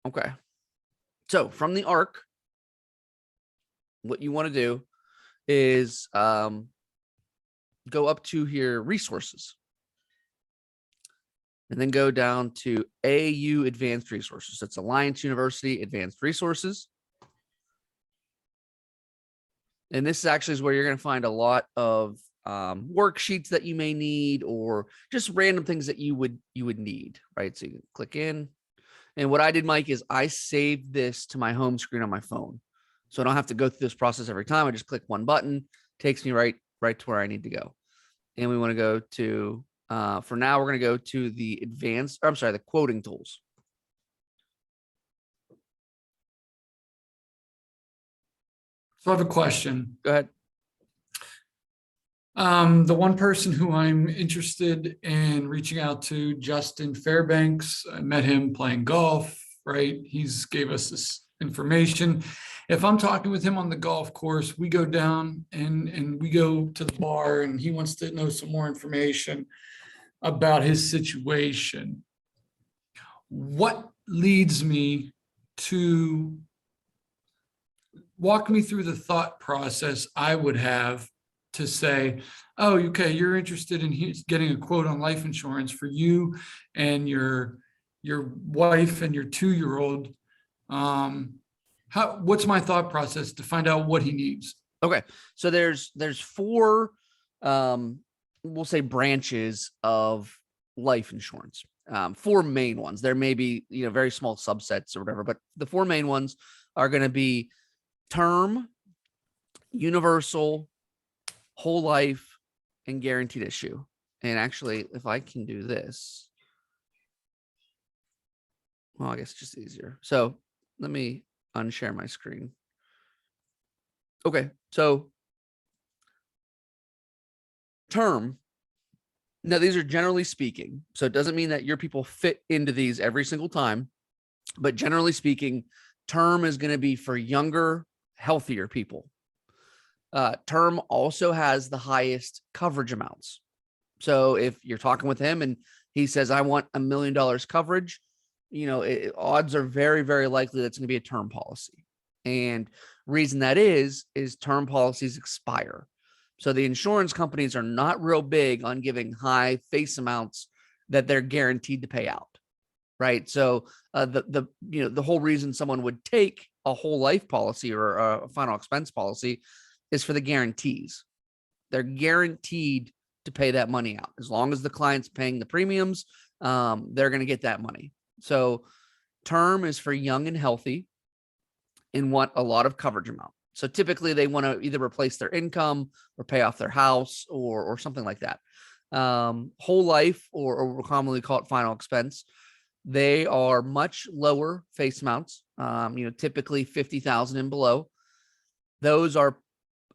Okay. So from the Aarp, what you want to do is go up to here, resources, and then go down to AU Advanced Resources. That's Alliance University Advanced Resources. And this actually is where you're going to find a lot of worksheets that you may need, or just random things that you would need, right? So you can click in. And what I did, Mike, is I saved this to my home screen on my phone. So I don't have to go through this process every time. I just click one button, takes me right to where I need to go. And we want to go to, for now, we're going to go to the the quoting tools. So I have a question. Go ahead. The one person who I'm interested in reaching out to, Justin Fairbanks, I met him playing golf, right? He's gave us this information. If I'm talking with him on the golf course, we go down and we go to the bar and he wants to know some more information about his situation. What leads me to walk me through the thought process I would have to say, oh, okay, you're interested in getting a quote on life insurance for you and your wife and your 2-year-old. What's my thought process to find out what he needs? Okay. So there's 4, we'll say, branches of life insurance. 4 main ones. There may be, very small subsets or whatever, but the 4 main ones are going to be term, universal, whole life, and guaranteed issue. And actually, if I can do this, well, I guess it's just easier. So let me unshare my screen. Okay. So term. Now, these are generally speaking. So it doesn't mean that your people fit into these every single time, but generally speaking, term is going to be for younger, healthier people. Term also has the highest coverage amounts. So if you're talking with him and he says, I want $1 million coverage, odds are very, very likely that's going to be a term policy. And reason that is term policies expire. So the insurance companies are not real big on giving high face amounts that they're guaranteed to pay out. Right. So the whole reason someone would take a whole life policy or a final expense policy is for the guarantees. They're guaranteed to pay that money out. As long as the client's paying the premiums, they're going to get that money. So term is for young and healthy and want a lot of coverage amount. So typically they want to either replace their income or pay off their house or something like that. Whole life, or we'll commonly call it final expense, they are much lower face amounts, typically 50,000 and below. Those are,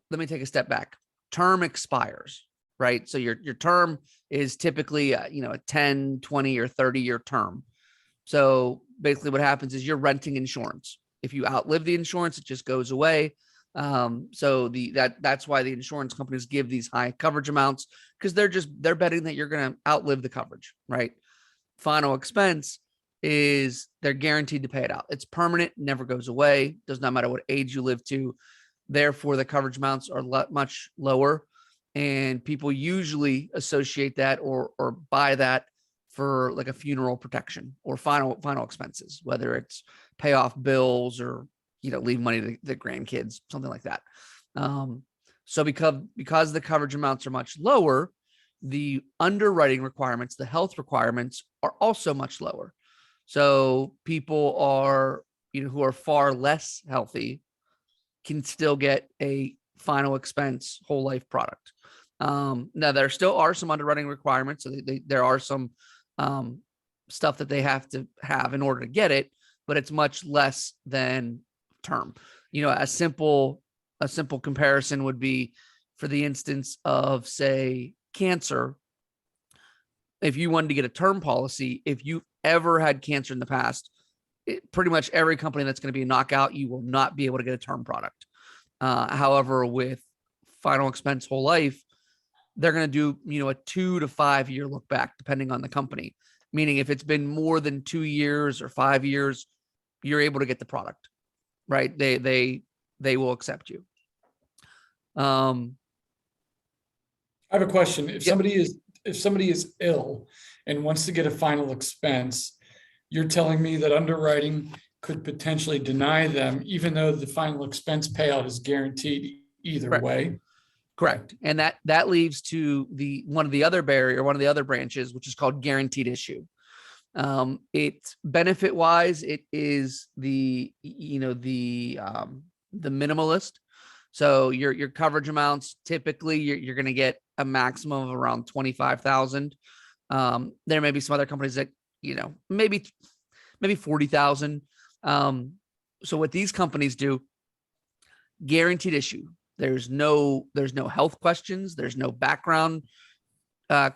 let me take a step back. Term expires, right? So your term is typically, a 10, 20, or 30-year term. So basically what happens is you're renting insurance. If you outlive the insurance, it just goes away. So that's why the insurance companies give these high coverage amounts, because they're betting that you're going to outlive the coverage, right? Final expense is they're guaranteed to pay it out. It's permanent, never goes away. Does not matter what age you live to. Therefore, the coverage amounts are much lower, and people usually associate that or buy that for like a funeral protection or final expenses, whether it's pay off bills or leave money to the grandkids, something like that. So because the coverage amounts are much lower, the underwriting requirements, the health requirements are also much lower. So people are, who are far less healthy can still get a final expense whole life product. Now there still are some underwriting requirements. So there are some stuff that they have to have in order to get it, but it's much less than term. A simple comparison would be for the instance of, say, cancer. If you wanted to get a term policy, if you've ever had cancer in the past, pretty much every company that's going to be a knockout, you will not be able to get a term product. However, with final expense whole life, they're going to do, a 2 to 5 year look back, depending on the company. Meaning if it's been more than 2 years or 5 years, you're able to get the product, right? They will accept you. I have a question. If Yep. somebody is ill and wants to get a final expense, you're telling me that underwriting could potentially deny them, even though the final expense payout is guaranteed either Correct. way? Correct. And that leads to one of the other branches, which is called guaranteed issue. It's benefit wise, it is the minimalist. So your coverage amounts, typically you're going to get a maximum of around 25,000. There may be some other companies that, maybe 40,000. So what these companies do, guaranteed issue. There's no health questions. There's no background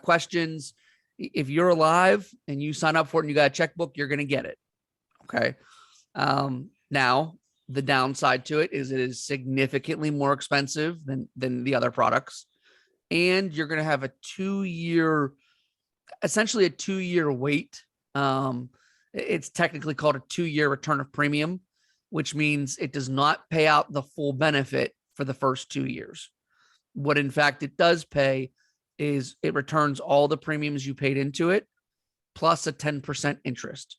questions. If you're alive and you sign up for it and you got a checkbook, you're going to get it. Okay. Now the downside to it is significantly more expensive than the other products. And you're going to have essentially a 2-year wait. It's technically called a 2-year return of premium, which means it does not pay out the full benefit for the first 2 years. What in fact it does pay is it returns all the premiums you paid into it, plus a 10% interest.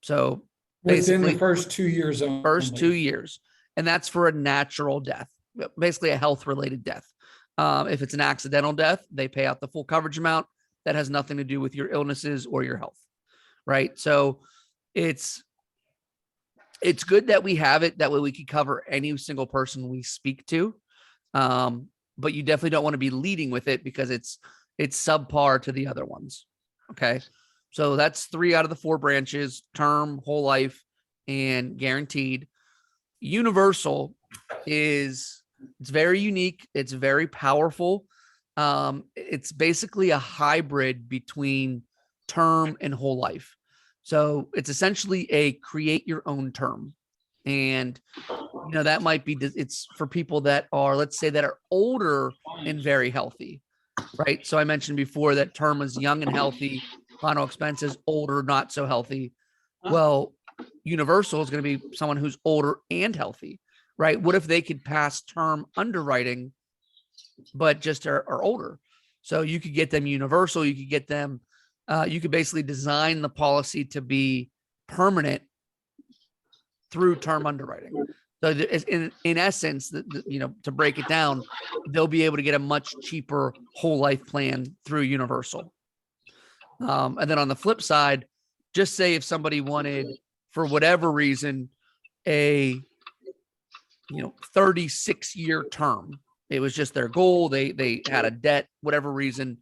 So within the first 2 years only. First 2 years. And that's for a natural death, basically a health related death. If it's an accidental death, they pay out the full coverage amount. That has nothing to do with your illnesses or your health. Right. So it's good that we have it. That way we can cover any single person we speak to. But you definitely don't want to be leading with it because it's subpar to the other ones. Okay. So that's 3 out of the 4 branches: term, whole life, and guaranteed. Universal it's very unique. It's very powerful. It's basically a hybrid between term and whole life. So it's essentially a create your own term. And, that might be, it's for people that are, let's say, that are older and very healthy, right? So I mentioned before that term is young and healthy, final expenses, older, not so healthy. Well, universal is going to be someone who's older and healthy, right? What if they could pass term underwriting, but just are older? So you could get them universal. You could get them, you could basically design the policy to be permanent through term underwriting. So in essence, to break it down, they'll be able to get a much cheaper whole life plan through universal. And then on the flip side, just say if somebody wanted, for whatever reason, a 36-year term, it was just their goal. They had a debt, whatever reason,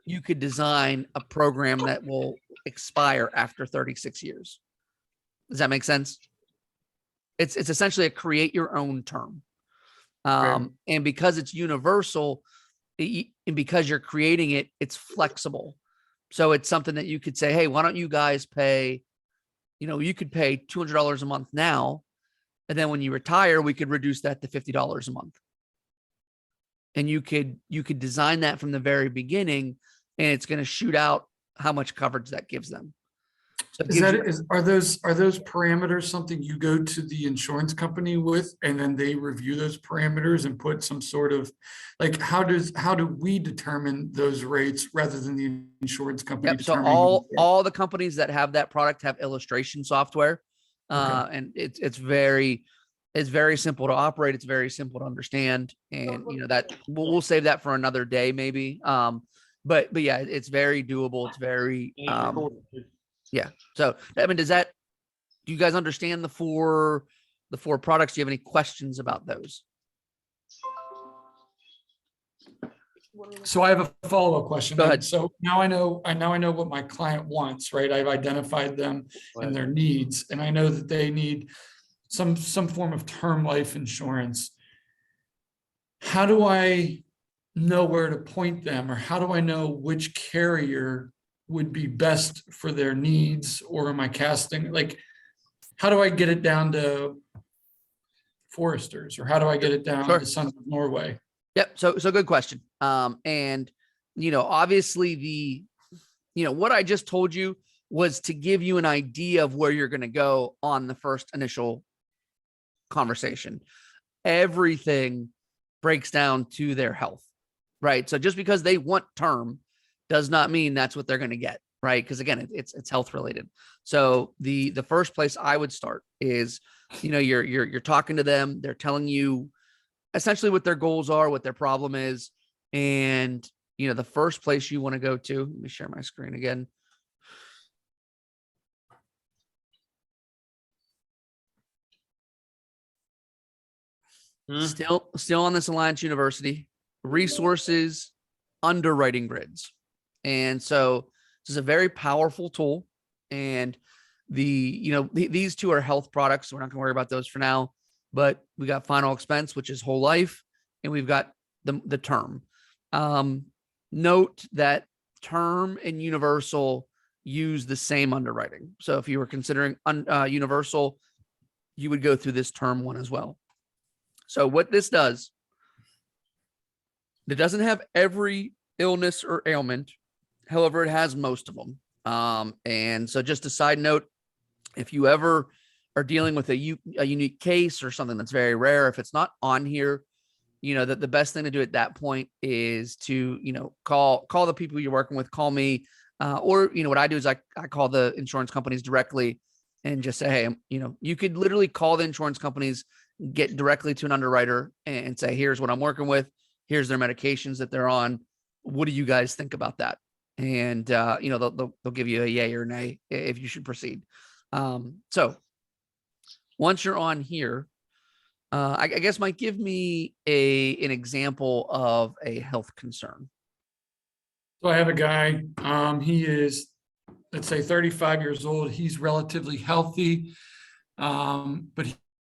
you could design a program that will expire after 36 years. Does that make sense? It's essentially a create your own term. And because it's universal, and because you're creating it, it's flexible. So it's something that you could say, hey, why don't you guys pay, you could pay $200 a month now. And then when you retire, we could reduce that to $50 a month. And you could design that from the very beginning, and it's going to shoot out how much coverage that gives them. So are those parameters something you go to the insurance company with, and then they review those parameters and put some sort of, like, how do we determine those rates rather than the insurance company? Yep. So all the companies that have that product have illustration software, and it's very simple to operate. It's very simple to understand, and that we'll save that for another day maybe. But yeah, it's very doable. It's very yeah. So do you guys understand the four products? Do you have any questions about those? So I have a follow-up question. Go ahead. So now I know what my client wants, right? I've identified them and their needs, and I know that they need some form of term life insurance. How do I know where to point them, or how do I know which carrier would be best for their needs? Or am I casting, like, how do I get it down to Foresters, or how do I get it down to Sons of Norway? Yep. So good question. And obviously what I just told you, was to give you an idea of where you're going to go on the first initial conversation. Everything breaks down to their health, right? So just because they want term does not mean that's what they're going to get, right? Because again, it's health related. So the first place I would start is, you're talking to them, they're telling you essentially what their goals are, what their problem is, and the first place you want to go to. Let me share my screen again. Still on this Alliance University resources, underwriting grids. And so this is a very powerful tool. And these two are health products. So we're not going to worry about those for now, but we got final expense, which is whole life. And we've got the term. Note that term and universal use the same underwriting. So if you were considering universal, you would go through this term one as well. So what this does, it doesn't have every illness or ailment. However, it has most of them. And so just a side note, if you ever are dealing with a unique case or something that's very rare, if it's not on here, that the best thing to do at that point is to, call the people you're working with, call me, or, what I do is I call the insurance companies directly and just say, hey, you could literally call the insurance companies, get directly to an underwriter and say, here's what I'm working with. Here's their medications that they're on. What do you guys think about that? And, they'll give you a yay or nay if you should proceed. So once you're on here, I guess Mike, give me an example of a health concern. So I have a guy, he is, let's say 35 years old. He's relatively healthy, but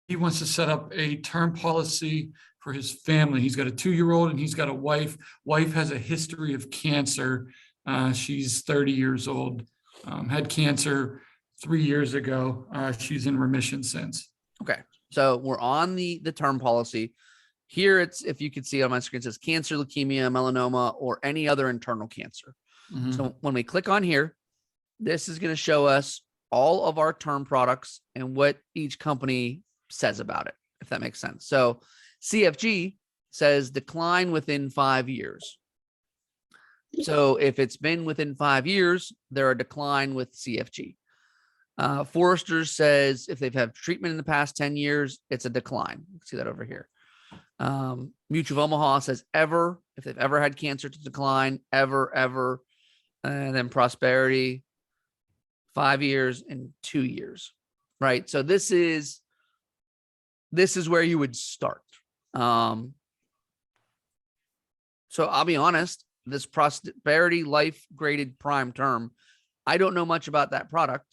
he wants to set up a term policy for his family. He's got a 2-year-old and he's got a wife. Wife has a history of cancer. She's 30 years old, had cancer 3 years ago. She's in remission since. Okay. So we're on the term policy. Here it's, if you could see on my screen, it says cancer, leukemia, melanoma, or any other internal cancer. Mm-hmm. So when we click on here, this is going to show us all of our term products and what each company says about it, if that makes sense. So CFG says decline within 5 years. So if it's been within 5 years, they're a decline with CFG. Forrester says if they've had treatment in the past 10 years, it's a decline. You can see that over here. Mutual of Omaha says ever, if they've ever had cancer, to decline, ever. And then Prosperity, 5 years and 2 years, right? So this is where you would start. So I'll be honest, this Prosperity Life Graded Prime Term, I don't know much about that product.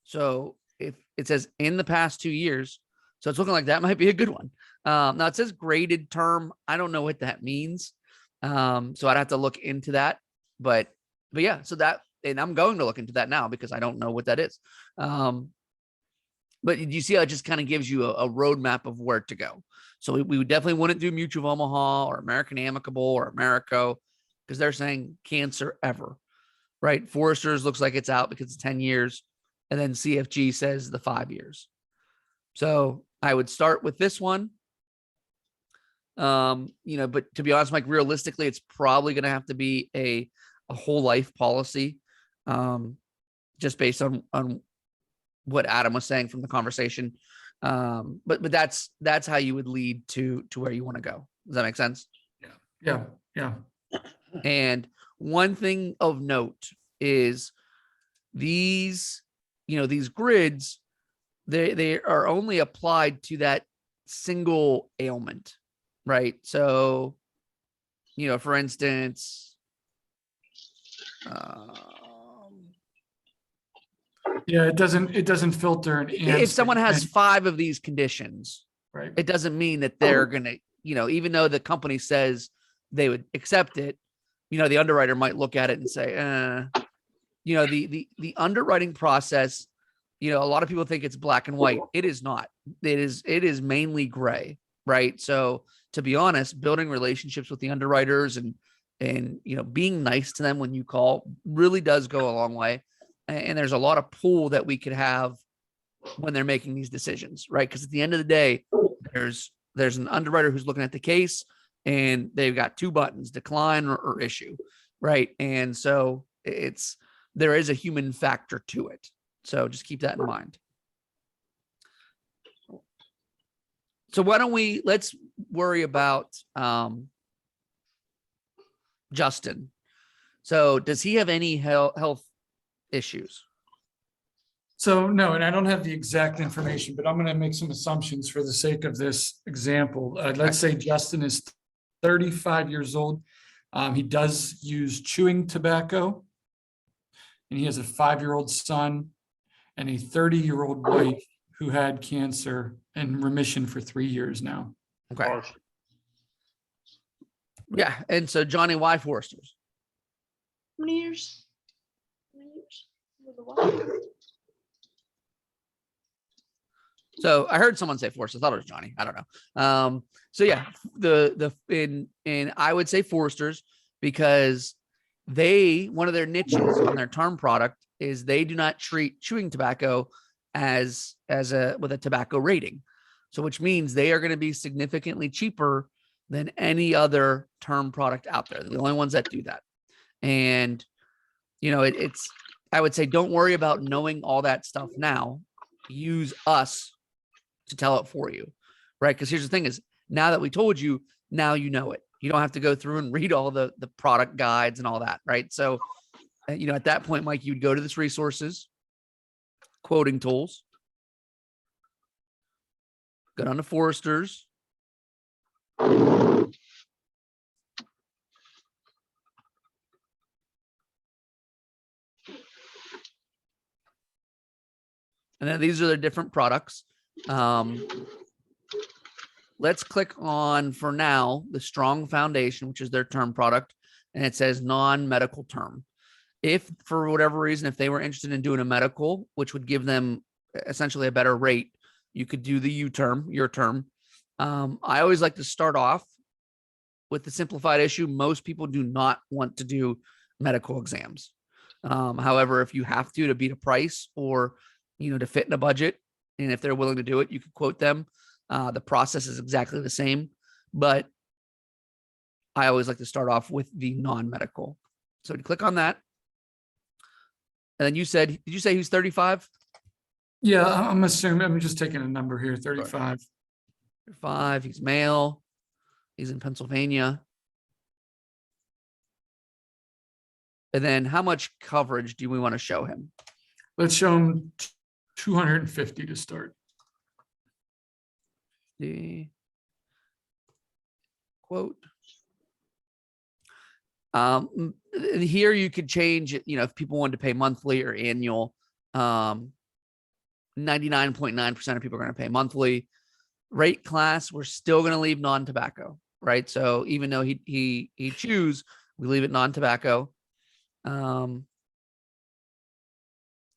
So if it says in the past 2 years, so it's looking like that might be a good one. Now it says graded term. I don't know what that means. So I'd have to look into that, but yeah, so that, and I'm going to look into that now because I don't know what that is. But you see how it just kind of gives you a roadmap of where to go. So we would definitely wouldn't do Mutual of Omaha or American Amicable or Americo because they're saying cancer ever, right? Forrester's looks like it's out because it's 10 years. And then CFG says the 5 years. So I would start with this one. But to be honest, Mike, realistically, it's probably going to have to be a whole life policy, just based on what Adam was saying from the conversation. But that's how you would lead to where you want to go. Does that make sense? Yeah. And one thing of note is these grids, they are only applied to that single ailment, right? So, for instance, it doesn't filter. If someone has 5 of these conditions, right, it doesn't mean that they're going to, even though the company says they would accept it, the underwriter might look at it and say, the underwriting process, a lot of people think it's black and white. It is not. It is mainly gray, right? So to be honest, building relationships with the underwriters and being nice to them when you call really does go a long way. And there's a lot of pool that we could have when they're making these decisions, right? Because at the end of the day, there's an underwriter who's looking at the case and they've got two buttons, decline or issue, right? And so there is a human factor to it. So just keep that in mind. So let's worry about Justin. So does he have any health issues? So no, and I don't have the exact information, but I'm going to make some assumptions for the sake of this example. Let's say Justin is 35 years old. He does use chewing tobacco, and he has a 5-year-old son and a 30-year-old wife who had cancer in remission for 3 years now. Okay. Yeah, and so Johnny, why Foresters? How many years? How many years? Was it what? So I heard someone say Foresters. I thought it was Johnny. I don't know. So yeah, in I would say Foresters because one of their niches on their term product is they do not treat chewing tobacco with a tobacco rating. So which means they are going to be significantly cheaper than any other term product out there. They're the only ones that do that. And I would say don't worry about knowing all that stuff now. Use us to tell it for you, right? Because here's the thing is now that we told you, now you know it. You don't have to go through and read all the product guides and all that, right? So, at that point, Mike, you'd go to this resources, quoting tools, go down to Foresters. And then these are their different products. Let's click on, for now, the Strong Foundation, which is their term product, and it says non-medical term. If for whatever reason, if they were interested in doing a medical, which would give them essentially a better rate, you could do the your term. I always like to start off with the simplified issue. Most people do not want to do medical exams. However, if you have to beat a price or, to fit in a budget, and if they're willing to do it, you could quote them. The process is exactly the same, but I always like to start off with the non-medical. So you click on that. And then did you say he's 35? Yeah, I'm assuming, I'm just taking a number here, 35. 35, he's male. He's in Pennsylvania. And then how much coverage do we want to show him? Let's show him 250 to start. The quote. Here you could change it, if people wanted to pay monthly or annual. 99.9% of people are going to pay monthly. Rate class, we're still going to leave non-tobacco, right? So even though he chews, we leave it non-tobacco.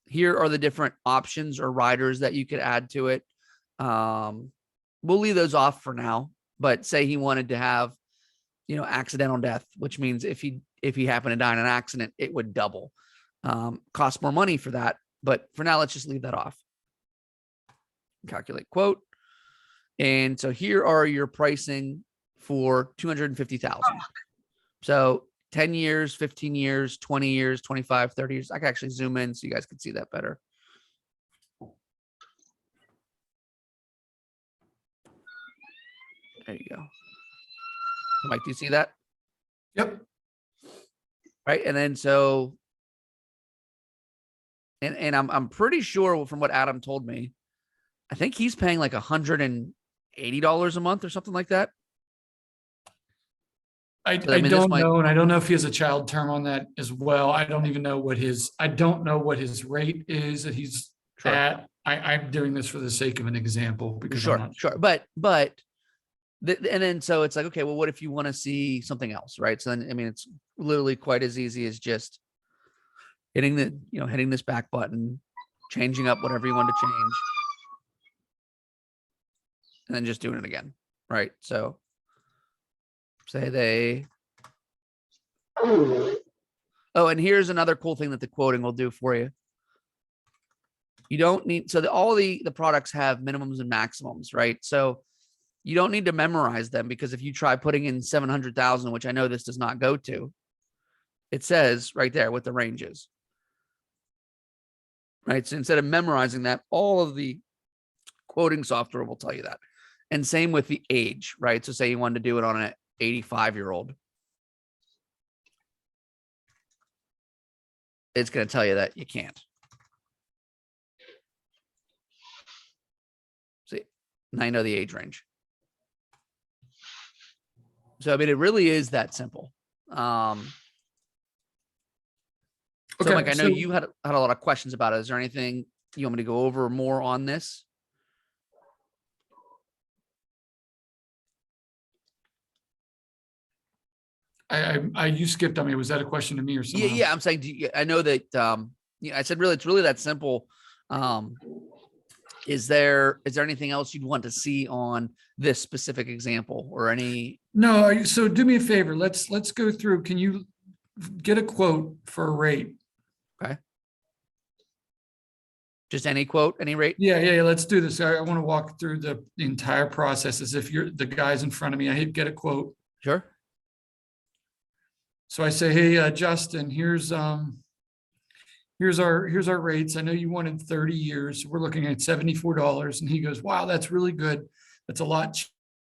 Here are the different options or riders that you could add to it. We'll leave those off for now, but say he wanted to have, accidental death, which means if he happened to die in an accident, it would double. Cost more money for that, but for now, let's just leave that off. Calculate quote. And so here are your pricing for 250,000. So 10 years, 15 years, 20 years, 25, 30 years. I can actually zoom in so you guys can see that better. There you go. Mike, do you see that? Yep. Right. And then so, and I'm pretty sure from what Adam told me, I think he's paying like $180 a month or something like that. I don't know, and I don't know if he has a child term on that as well. I don't even know what his rate is that he's at. I'm doing this for the sake of an example because I'm not sure. But and then so it's like, okay, well, what if you want to see something else, right? So then, it's literally quite as easy as just hitting this back button, changing up whatever you want to change, and then just doing it again, right? So say oh, and here's another cool thing that the quoting will do for you. You don't need, so all the products have minimums and maximums, right? So you don't need to memorize them, because if you try putting in 700,000, which I know this does not go to, it says right there what the range is. Right. So instead of memorizing that, all of the quoting software will tell you that. And same with the age, right? So say you wanted to do it on an 85-year-old. It's going to tell you that you can't. See, now you know the age range. So, I mean, it really is that simple. So Mike, I know you had a lot of questions about it. Is there anything you want me to go over more on this? You skipped on me. Was that a question to me or someone else? Yeah. I'm saying, I know that, I said, really, it's really that simple. Is there anything else you'd want to see on this specific example or any? No. So do me a favor. Let's go through. Can you get a quote for a rate? Okay. Just any quote, any rate? Yeah. Let's do this. I want to walk through the entire process as if you're the guys in front of me. I hate get a quote. Sure. So I say, hey, Justin, here's our rates. I know you wanted 30 years. We're looking at $74. And he goes, wow, that's really good. That's a lot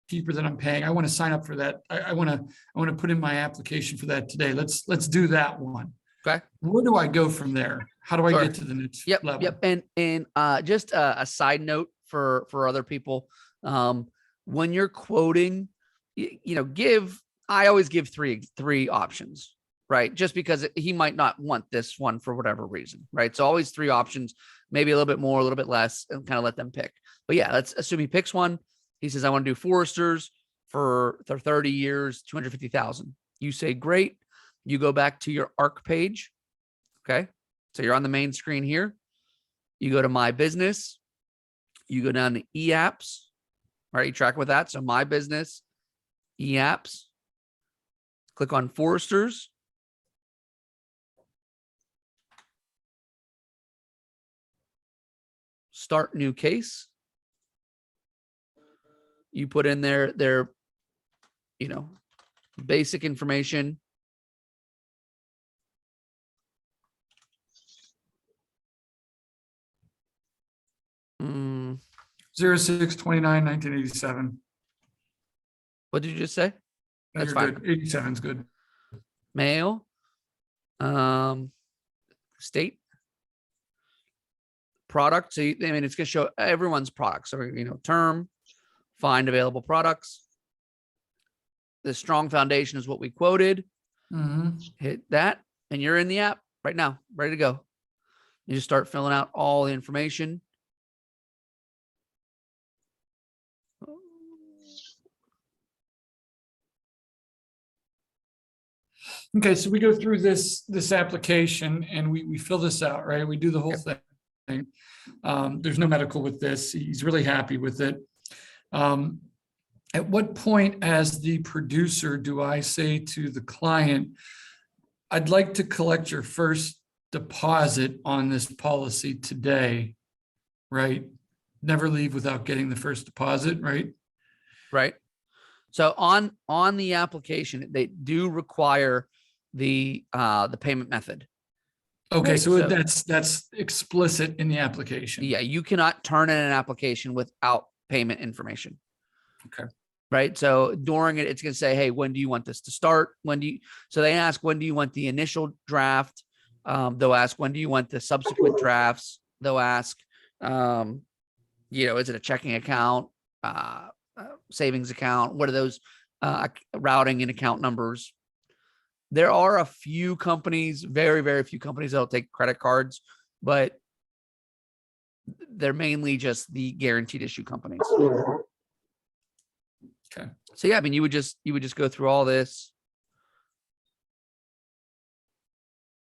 cheaper than I'm paying. I want to sign up for that. I want to put in my application for that today. Let's do that one. Okay. Where do I go from there? How do I Sure. get to the next level? Yep. And just a side note for other people, when you're quoting, I always give three options, right? Just because he might not want this one for whatever reason, right? So always three options, maybe a little bit more, a little bit less, and kind of let them pick. But yeah, let's assume he picks one. He says, I want to do Foresters for 30 years, 250,000. You say, great. You go back to your Aarp page. Okay. So you're on the main screen here. You go to My Business. You go down to eApps. Right. You track with that. So My Business, eApps. Click on Foresters. Start new case. You put in their basic information. Mm, 06/29/1987. what did you just say? That's You're fine. good. 87 is good. Mail. State. Product. So it's going to show everyone's products. So term, find available products. The strong foundation is what we quoted. Mm-hmm. Hit that, and you're in the app right now, ready to go. You just start filling out all the information. Okay, so we go through this application and we fill this out, right? We do the whole thing. There's no medical with this. He's really happy with it. At what point, as the producer, do I say to the client, I'd like to collect your first deposit on this policy today, right? Never leave without getting the first deposit, right? Right. So on the application, they do require the payment method. Okay, Right, so that's explicit in the application. Yeah, you cannot turn in an application without payment information. Okay. Right. So during it, it's going to say, hey, when do you want this to start? So they ask, when do you want the initial draft? They'll ask, when do you want the subsequent drafts? They'll ask, is it a checking account, savings account? What are those routing and account numbers? There are a few companies, very, very few companies that'll take credit cards, but they're mainly just the guaranteed issue companies. Okay. So yeah, you would just go through all this,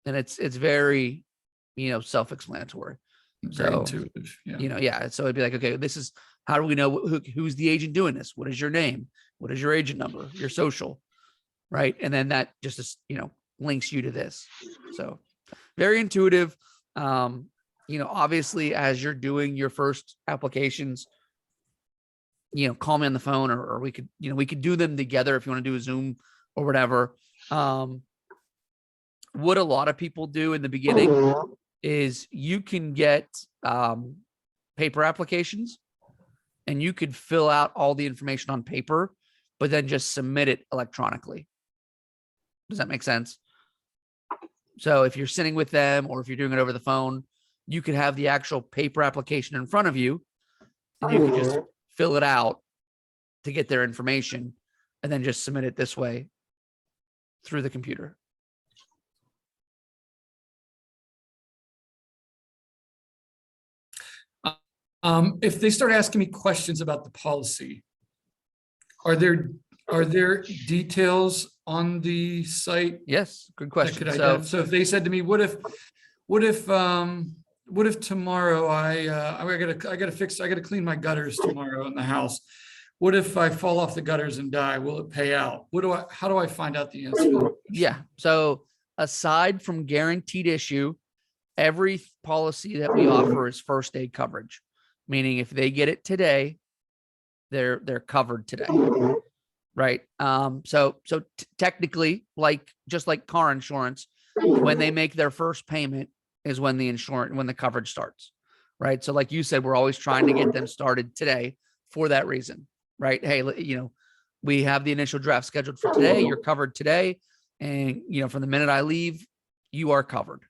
and it's very, self-explanatory. Very So intuitive. Yeah. So it'd be like, okay, this is, how do we know who's the agent doing this? What is your name? What is your agent number? Your social, right? And then that just links you to this. So very intuitive. obviously as you're doing your first applications, call me on the phone, or we could do them together if you want to do a Zoom or whatever. What a lot of people do in the beginning is you can get paper applications and you could fill out all the information on paper, but then just submit it electronically. Does that make sense? So if you're sitting with them or if you're doing it over the phone, you could have the actual paper application in front of you and you could just fill it out to get their information and then just submit it this way through the computer. If they start asking me questions about the policy, are there details on the site? Yes, good that question. could so if they said to me, what if tomorrow I gotta clean my gutters tomorrow in the house? What if I fall off the gutters and die? Will it pay out? How do I find out the answer? Yeah. So aside from guaranteed issue, every policy that we offer is first aid coverage, meaning if they get it today, they're covered today. Right. So technically, just like car insurance, when they make their first payment is when the coverage starts. Right. So like you said, we're always trying to get them started today for that reason. Right. Hey, we have the initial draft scheduled for today. You're covered today. And, from the minute I leave, you are covered.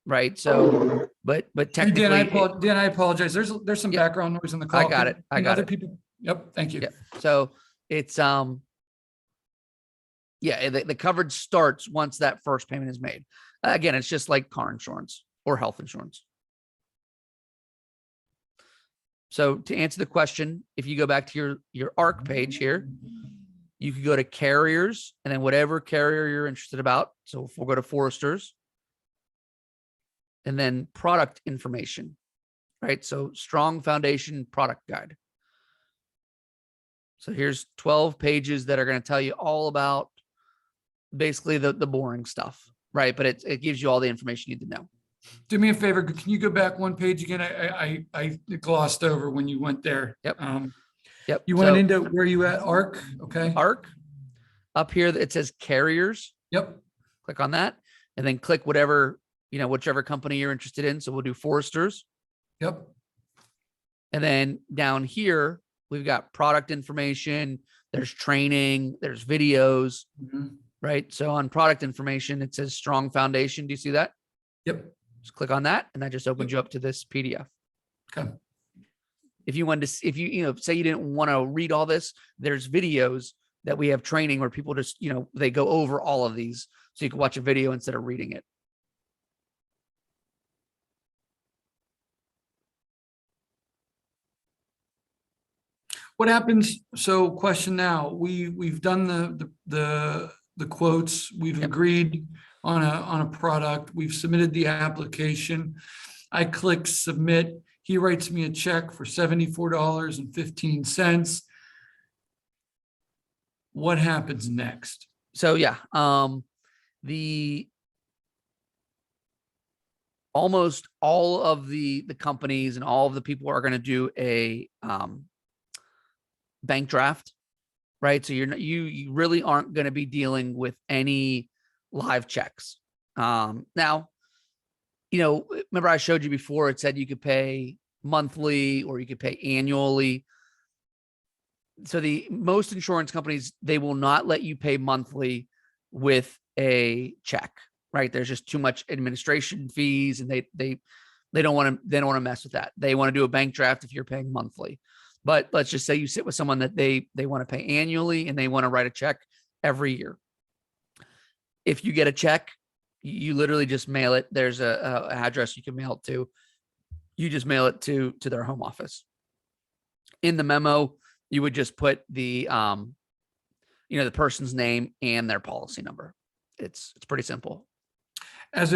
Right. So, but technically, Dan, I apologize. There's some background noise in the call. I got it. Other people. Yep. Thank you. Yeah. So it's, the coverage starts once that first payment is made. Again, it's just like car insurance or health insurance. So to answer the question, if you go back to your Aarp page here, you could go to carriers and then whatever carrier you're interested about. So if we'll go to Foresters and then product information, right? So strong foundation product guide. So here's 12 pages that are going to tell you all about basically the boring stuff, right? But it gives you all the information you need to know. Do me a favor. Can you go back one page again? I glossed over when you went there. Yep. Yep. You went into where you at? Aarp. Okay. Aarp. Up here, it says carriers. Yep. Click on that and then click whichever company you're interested in. So we'll do Foresters. Yep. And then down here, we've got product information. There's training. There's videos. Mm-hmm. Right. So on product information, it says strong foundation. Do you see that? Yep. Just click on that. And that just opens you up to this PDF. Okay. If you wanted to, if you say you didn't want to read all this, there's videos that we have training where people just, they go over all of these. So you can watch a video instead of reading it. What happens? So question now, we've done the quotes, we've agreed on a product, we've submitted the application. I click submit. He writes me a check for $74.15. What happens next? So almost all of the companies and all of the people are going to do a bank draft, right? So you really aren't going to be dealing with any live checks. Now, remember I showed you before, it said you could pay monthly or you could pay annually. So the most insurance companies, they will not let you pay monthly with a check, right? There's just too much administration fees and they don't want to mess with that. They want to do a bank draft if you're paying monthly. But let's just say you sit with someone that they want to pay annually and they want to write a check every year. If you get a check, you literally just mail it. There's a address you can mail it to. You just mail it to their home office. In the memo, you would just put the the person's name and their policy number. It's pretty simple. As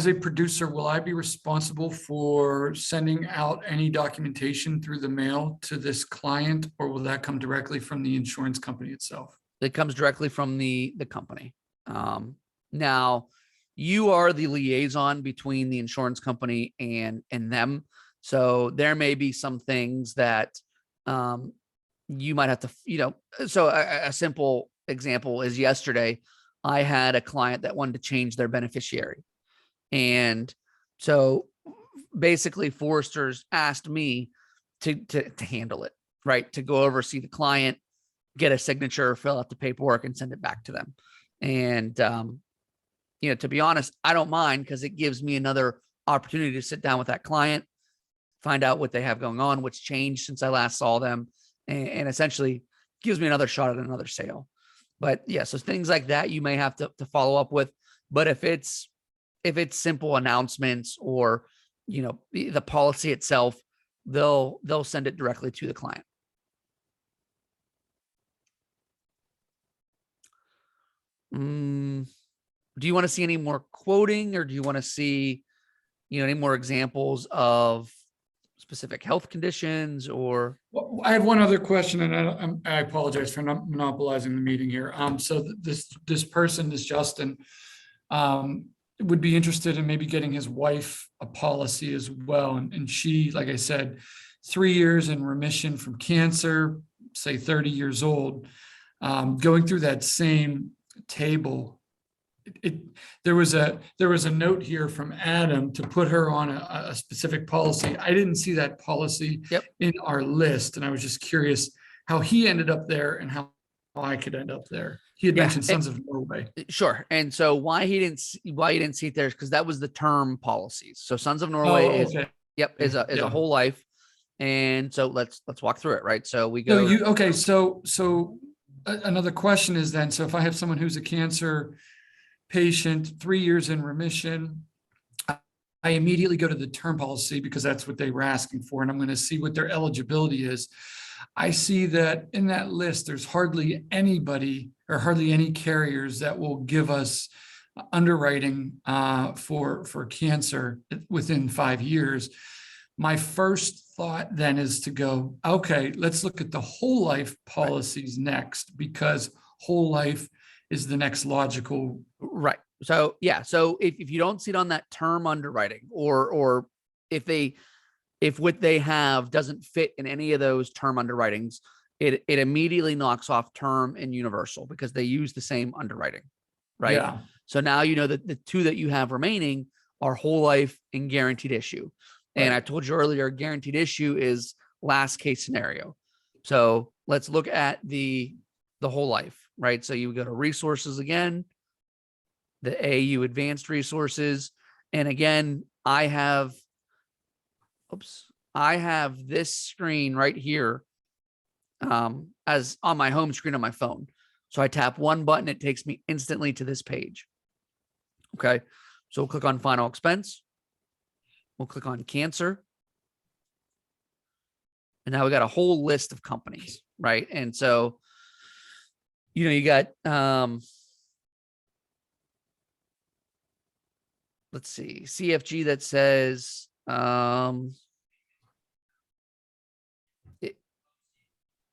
a producer, will I be responsible for sending out any documentation through the mail to this client, or will that come directly from the insurance company itself? It comes directly from the company. Now, you are the liaison between the insurance company and them. So there may be some things that you might have to, so a simple example is yesterday, I had a client that wanted to change their beneficiary. And so basically Forrester's asked me to handle it, right? To go over, see the client, get a signature, fill out the paperwork and send it back to them. And, to be honest, I don't mind because it gives me another opportunity to sit down with that client, find out what they have going on, what's changed since I last saw them, and essentially gives me another shot at another sale. But yeah, so things like that you may have to follow up with. But if it's simple announcements or the policy itself, they'll send it directly to the client. Do you want to see any more quoting, or do you want to see any more examples of specific health conditions? Or Well, I have one other question, and I apologize for not monopolizing the meeting here. So this person, this Justin, would be interested in maybe getting his wife a policy as well. And she, like I said, 3 years in remission from cancer, say 30 years old. Going through that same table, there was a note here from Adam to put her on a specific policy. I didn't see that policy in our list, and I was just curious how he ended up there and how I could end up there. He had mentioned Sons of Norway. Sure. And so why you didn't see it there is because that was the term policies. So Sons of Norway is a whole life. And so let's walk through it, right? So we go. So another question is then, so if I have someone who's a cancer patient, 3 years in remission, I immediately go to the term policy because that's what they were asking for, and I'm going to see what their eligibility is. I see that in that list, there's hardly anybody or hardly any carriers that will give us underwriting for cancer within 5 years. My first thought then is to go, okay, let's look at the whole life policies next, because whole life is the next logical. Right. So yeah. So if you don't see it on that term underwriting, or if what they have doesn't fit in any of those term underwritings, it immediately knocks off term and universal because they use the same underwriting. Right. Yeah. So now you know that the two that you have remaining are whole life and guaranteed issue. And I told you earlier, guaranteed issue is last case scenario. So let's look at the whole life, right? So you go to resources again, the AU advanced resources. And again, I have this screen right here as on my home screen on my phone. So I tap one button, it takes me instantly to this page. Okay. So we'll click on final expense. We'll click on cancer. And now we got a whole list of companies, right? And so, you got, let's see, CFG that says,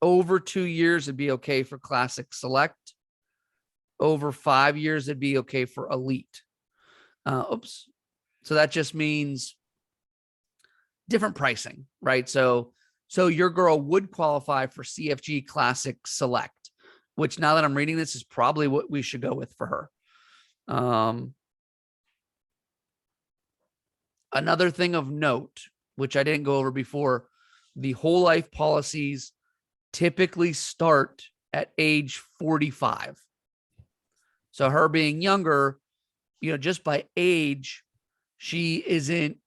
over 2 years, it'd be okay for Classic Select. Over 5 years, it'd be okay for Elite. So that just means different pricing, right? So your girl would qualify for CFG Classic Select, which now that I'm reading this is probably what we should go with for her. Another thing of note, which I didn't go over before, the whole life policies typically start at age 45. So her being younger, just by age, she isn't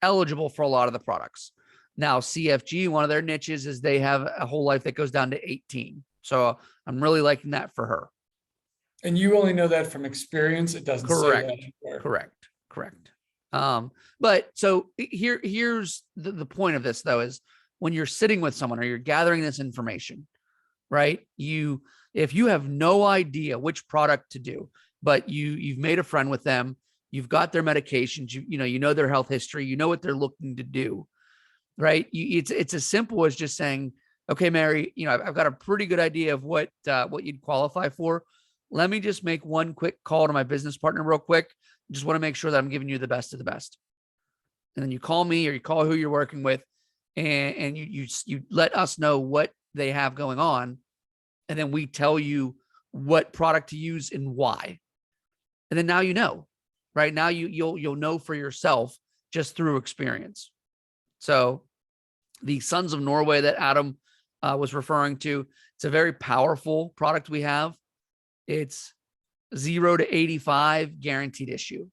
eligible for a lot of the products. Now, CFG, one of their niches is they have a whole life that goes down to 18. So I'm really liking that for her. And you only know that from experience. It doesn't say that anywhere. Correct. But so here's the point of this, though, is when you're sitting with someone or you're gathering this information, right? If you have no idea which product to do, but you've made a friend with them, you've got their medications, you know their health history, you know what they're looking to do, right? It's as simple as just saying, okay, Mary, I've got a pretty good idea of what you'd qualify for. let me just make one quick call to my business partner real quick. Just want to make sure that I'm giving you the best of the best. And then you call me or you call who you're working with, and you let us know what they have going on. And then we tell you what product to use and why. And then now you know, right? Now you'll know for yourself just through experience. So the Sons of Norway that Adam was referring to, it's a very powerful product we have. It's 0 to 85 guaranteed issue.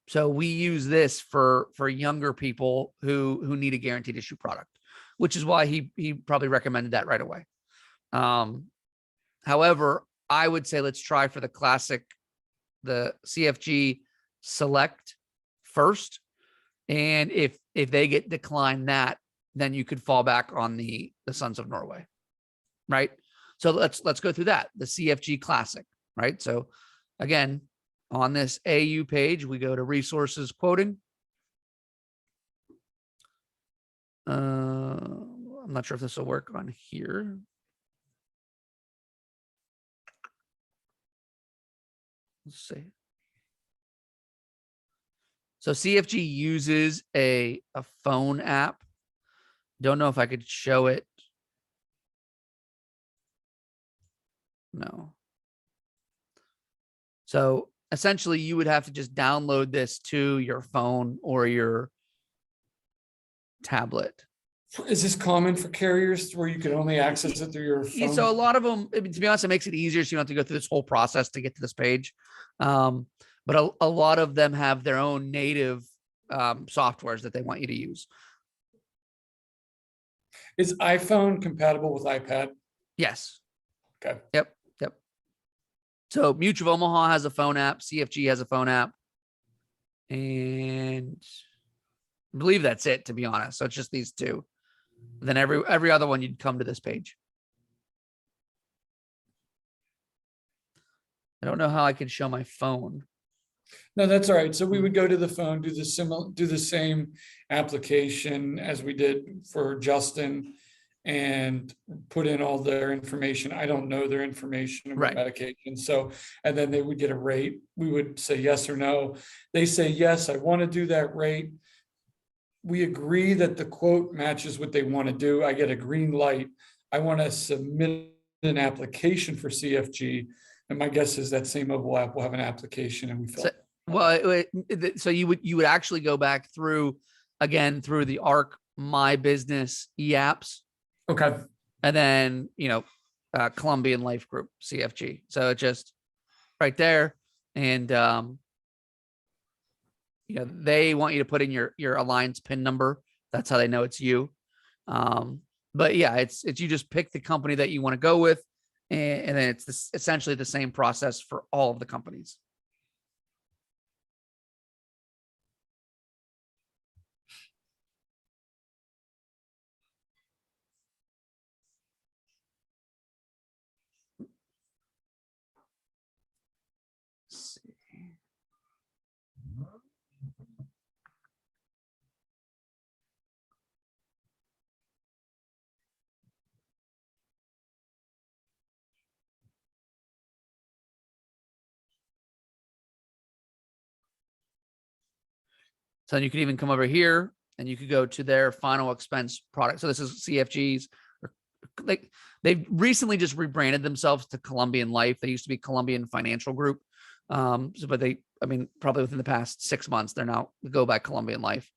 So we use this for younger people who need a guaranteed issue product, which is why he probably recommended that right away. However, I would say let's try for the classic, the CFG Select first. And if they get declined that, then you could fall back on the Sons of Norway, right? So let's go through that, the CFG Classic, right? So again, on this AU page, we go to resources quoting. I'm not sure if this will work on here. Let's see. So CFG uses a phone app. Don't know if I could show it. No. So essentially you would have to just download this to your phone or your tablet. Is this common for carriers where you can only access it through your Yeah, phone? so a lot of them, I mean, to be honest, it makes it easier so you don't have to go through this whole process to get to this page. But a lot of them have their own native softwares that they want you to use. Is iPhone compatible with iPad? Yes. Okay. Yep. So Mutual of Omaha has a phone app. CFG has a phone app. And I believe that's it, to be honest. So it's just these two. Then every other one, you'd come to this page. I don't know how I can show my phone. No, that's all right. So we would go to the phone, do the same application as we did for Justin and put in all their information. I don't know their information about Right. medication. So, and then they would get a rate. We would say yes or no. They say, yes, I want to do that rate. We agree that the quote matches what they want to do. I get a green light. I want to submit an application for CFG. And my guess is that same mobile app will have an application and we fill it. Well, so you would actually go back through again through the Aarp My Business e-apps, Okay. and then Colombian Life Group CFG. So it just right there, and they want you to put in your alliance PIN number. That's how they know it's you. But yeah, it's you just pick the company that you want to go with, and then it's essentially the same process for all of the companies. So you could even come over here and you could go to their final expense product. So this is CFG's. They've recently just rebranded themselves to Colombian Life. They used to be Colombian Financial Group. But probably within the past 6 months, they're now go by Colombian Life.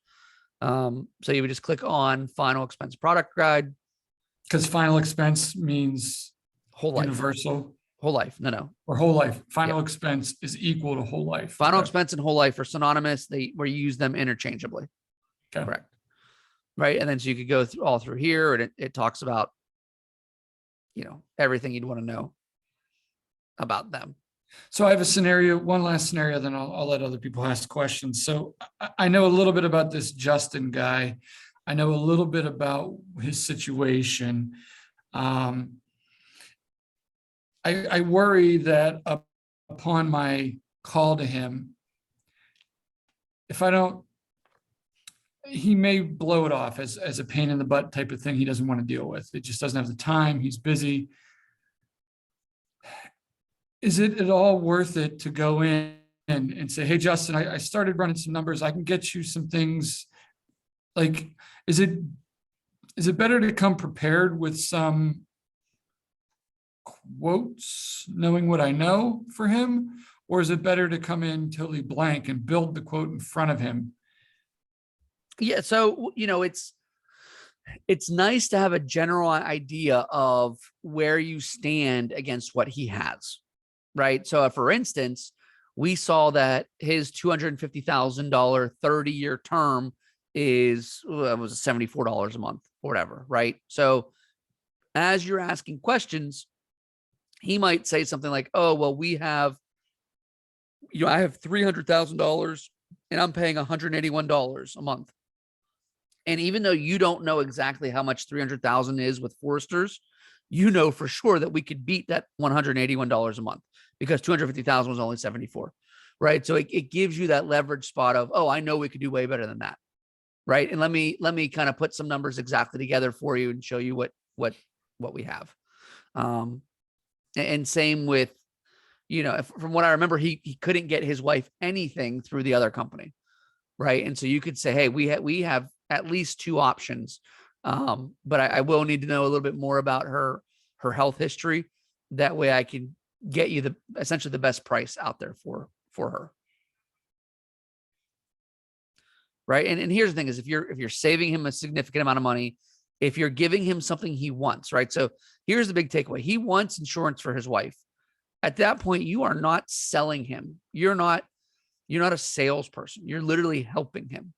So you would just click on final expense product guide. Because final expense means Whole life. universal. Whole life. No. Or whole life. Final expense is equal to whole life. Final Okay. expense and whole life are synonymous. Where you use them interchangeably. Okay. Correct. Right. And then so you could go through all through here, and it talks about, everything you'd want to know about them. So I have a scenario, one last scenario, then I'll let other people ask questions. So I know a little bit about this Justin guy. I know a little bit about his situation. I worry that upon my call to him, he may blow it off as a pain in the butt type of thing he doesn't want to deal with. It just doesn't have the time. He's busy. is it at all worth it to go in and say, hey, Justin, I started running some numbers. I can get you some things. Like, is it better to come prepared with some quotes, knowing what I know for him? Or is it better to come in totally blank and build the quote in front of him? Yeah. So, it's nice to have a general idea of where you stand against what he has, right? So for instance, we saw that his $250,000 30-year term was $74 a month or whatever, right? So as you're asking questions, he might say something like, oh, well, I have $300,000 and I'm paying $181 a month. And even though you don't know exactly how much 300,000 is with Foresters, you know for sure that we could beat that $181 a month because 250,000 was only 74, right? So it gives you that leverage spot of, oh, I know we could do way better than that, right? And let me kind of put some numbers exactly together for you and show you what we have. And same with, from what I remember, he couldn't get his wife anything through the other company, right? And so you could say, hey, we have at least two options. But I will need to know a little bit more about her health history. That way I can get you essentially the best price out there for her. Right. And here's the thing is if you're saving him a significant amount of money, if you're giving him something he wants, right? So here's the big takeaway. He wants insurance for his wife. At that point, you are not selling him. You're not a salesperson. You're literally helping him.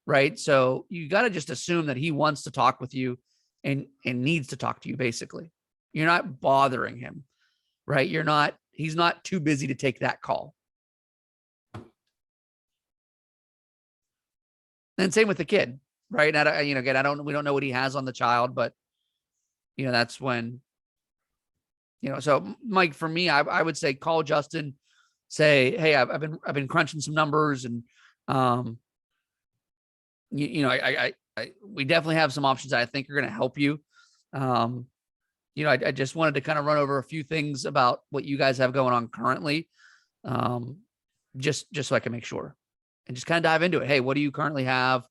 Right. So you got to just assume that he wants to talk with you and needs to talk to you. Basically, you're not bothering him, right? He's not too busy to take that call. And same with the kid, right? And again, we don't know what he has on the child, but that's when, so Mike, for me, I would say, call Justin, say, hey, I've been crunching some numbers and, we definitely have some options that I think are going to help you. I just wanted to kind of run over a few things about what you guys have going on currently. Just so I can make sure and just kind of dive into it. Hey, what do you currently have?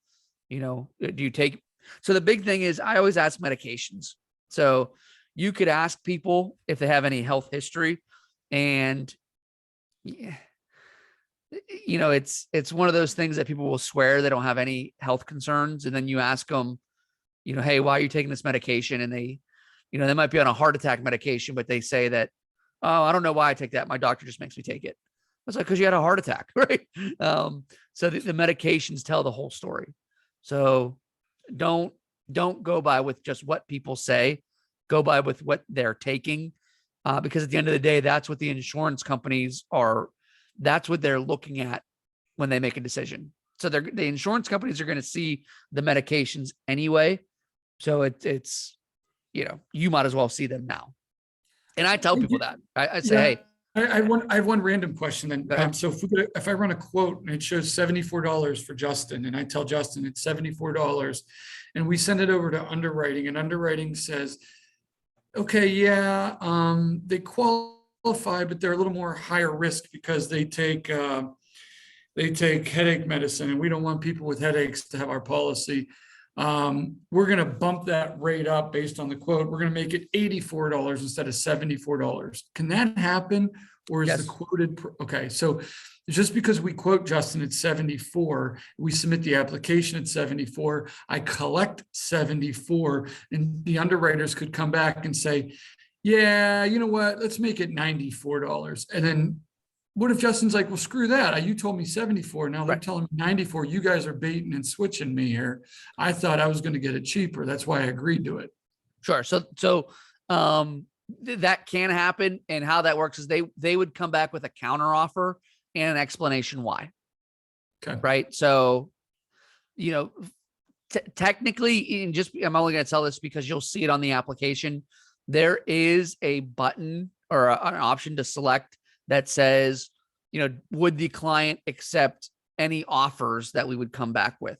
Do you take, so the big thing is I always ask medications. So you could ask people if they have any health history and it's one of those things that people will swear they don't have any health concerns. And then you ask them, hey, why are you taking this medication? And they might be on a heart attack medication, but they say that, oh, I don't know why I take that. My doctor just makes me take it. It's like, because you had a heart attack, right? So the medications tell the whole story. So don't go by with just what people say, go by with what they're taking. Because at the end of the day, that's what the insurance companies are. That's what they're looking at when they make a decision. So the insurance companies are going to see the medications anyway. So it's, you might as well see them now. And I tell people that I say, hey, I have one random question then. So if I run a quote and it shows $74 for Justin and I tell Justin it's $74 and we send it over to underwriting and underwriting says, okay, yeah, they qualify, but they're a little more higher risk because they take headache medicine and we don't want people with headaches to have our policy. We're going to bump that rate up based on the quote. We're going to make it $84 instead of $74. Can that happen? Or is Yes. the quoted? Okay. So just because we quote Justin at 74, we submit the application at 74, I collect 74 and the underwriters could come back and say, yeah, you know what, let's make it $94. And then what if Justin's like, well, screw that. You told me 74. Now they're Right. telling me 94. You guys are baiting and switching me here. I thought I was going to get it cheaper. That's why I agreed to it. Sure. So that can happen. And how that works is they would come back with a counter offer and an explanation why. Okay. Right. So, technically, I'm only going to tell this because you'll see it on the application. There is a button or an option to select that says, would the client accept any offers that we would come back with?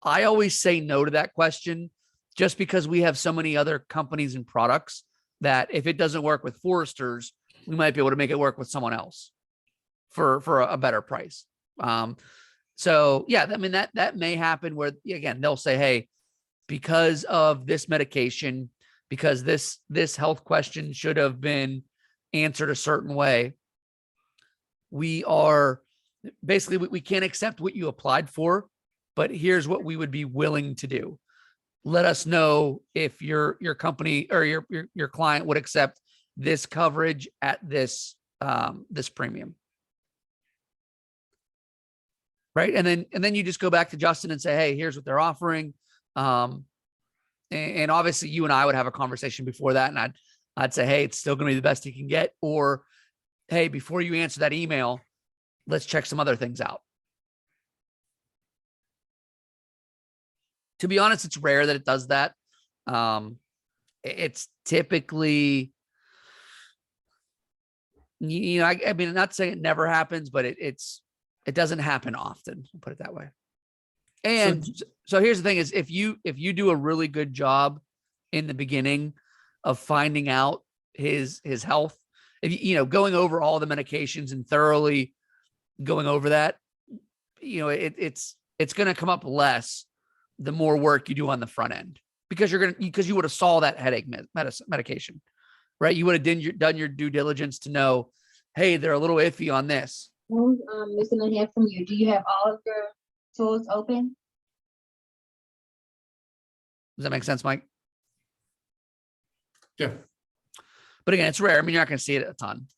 I always say no to that question just because we have so many other companies and products that if it doesn't work with Foresters, we might be able to make it work with someone else for a better price. So yeah, I mean, that may happen where, again, they'll say, hey, because of this medication, because this health question should have been answered a certain way, we are basically, we can't accept what you applied for, but here's what we would be willing to do. Let us know if your company or your client would accept this coverage at this this premium. Right. And then you just go back to Justin and say, hey, here's what they're offering. And obviously you and I would have a conversation before that. And I'd say, hey, it's still going to be the best you can get. Or, hey, before you answer that email, let's check some other things out. To be honest, it's rare that it does that. It's typically, you know, I mean, I'm not saying it never happens, but it doesn't happen often. I'll put it that way. And so here's the thing is, if you do a really good job in the beginning of finding out his health, if you know, going over all the medications and thoroughly going over that, you know, it's going to come up less the more work you do on the front end, because you would have saw that headache medication, right? You would have done your due diligence to know, hey, they're a little iffy on this. Mr. to hear from you. Do you have all of your tools open? Does that make sense, Mike? Yeah. But again, it's rare. I mean, you're not going to see it a ton.